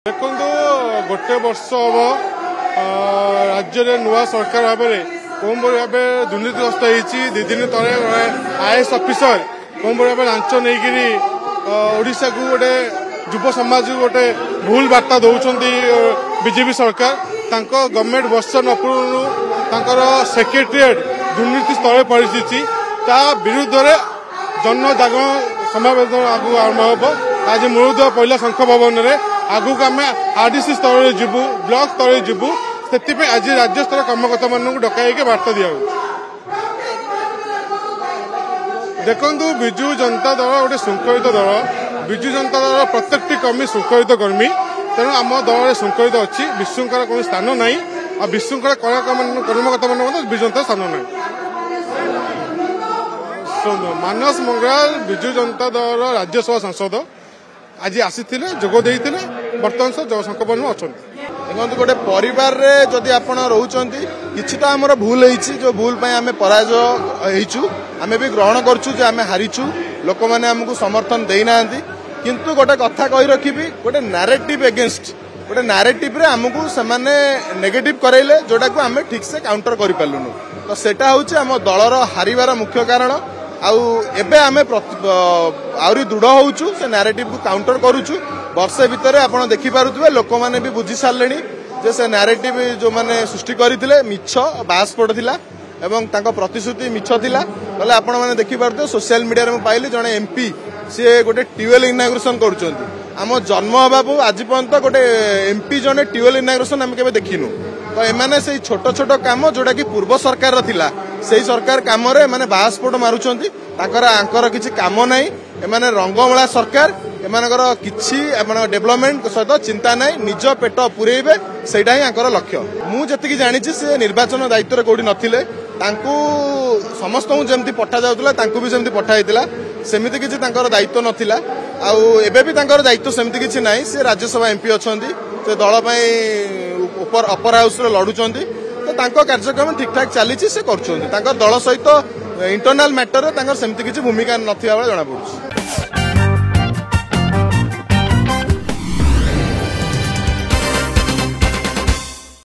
देखो गोटे वर्ष हम राज्य में नुआ सरकार भाव में कौन भाव दुर्नीतिग्रस्त होती दि दिन तले आईएएस ऑफिसर कौन भाव लांच नहीं ओडिशा को गोटे युव समाज को गोटे भूल वार्ता दौरान बीजेपी सरकार गवर्नमेंट वर्ष नपुर सेक्रेटेरिएट दुर्नीति स्तर पड़ी विरुद्ध में जन जागरण समावेश आगू आरंभ हम आज मूलदुआ पहला शंख भवन में आगू आम आरडीसी स्तर में जीवु ब्लॉक स्तर में जीवु से आज राज्य स्तर कर्मकर्ता मान डकाई वार्ता दिया देखु विजु जनता दल गोटे शृंखलित दल विजु जनता दल प्रत्येक कर्मी शृंखलित कर्मी तेणु आम दल शृंखलित अच्छी विशृंखला कोई स्थान ना और विशृंखला कर्मकर्ता मान विजु जनता स्थान ना मानस मंगराल विजु जनता दल राज्यसभा सांसद आज आसी जोगदे बर्तमान से शंखभवन अच्छा देखो गोटे परिवार रे जदि आप रोचंती किछि तो हमर भूल होईछि जो भूल पय आमे पराजय होईछु आमे भी ग्रहण करछु जे आमे हारिछु लोक माने हमकु समर्थन देई नांती किंतु गोटे कथा कहि रखिबी गोटे नैरेटिव अगेंस्ट गोटे नैरेटिव रे हमकु समाने नेगेटिव करैले जोटा को आमे ठीक से काउंटर करि पालुनु तो सेटा होछि हम दलर हारिबार मुख्य कारण आउ एबे आमे आउरी दृढ़ होउछु से नैरेटिव को काउंटर करूछु वर्षे भितर आपण देखि पारुथबे लोक माने भी बुझी सारलेनी जे से नैरेटिव जो माने सृष्टि करिथिले मिछ बासपड थिला एवं तांको प्रतिश्रुति मिछ थिला बोले आपण माने देखि पारुथबे सोशल मीडिया रे पाइले जने एमपी से गोटे ट्यूबवेल इनाग्रेशन करूचंती आम जन्म बाबू आज पर्यंत गोटे एमपी जने ट्यूबवेल इनाग्रेशन हम केबे देखिनु तो एमाने से छोट छोट काम जोटा कि पूर्व सरकार रा थिला सेही सरकार काम रे माने बासपड मारुचंती ताकर आंकर किछि काम नाही एमाने रंगमला सरकार एमानकर किछि एमान डेवलपमेंट सहित चिंता नाही निज पेट पुरेइबे सेटा ही आंकर लक्ष्य मु जतिकी जानिछि से निर्वाचन दायित्व रे कोडी नथिले तांकू समस्त जेमती पठा जाउतला तांकू भी जेमती पठा हेतिला सेमिति किछि तांकर दायित्व नथिला आउ एबे भी तांकर दायित्व सेमिति किछि नाही से राज्यसभा एमपी अछंती से दल पई ऊपर अपर हाउस रे लडुचंती तो तांको कार्यक्रम ठीक ठाक चलीछि से करछंती तांकर दल सहित इंटरनल मैटर रे तांकर सेमिति किछि भूमिका नथिया बळे जणा पडुछि।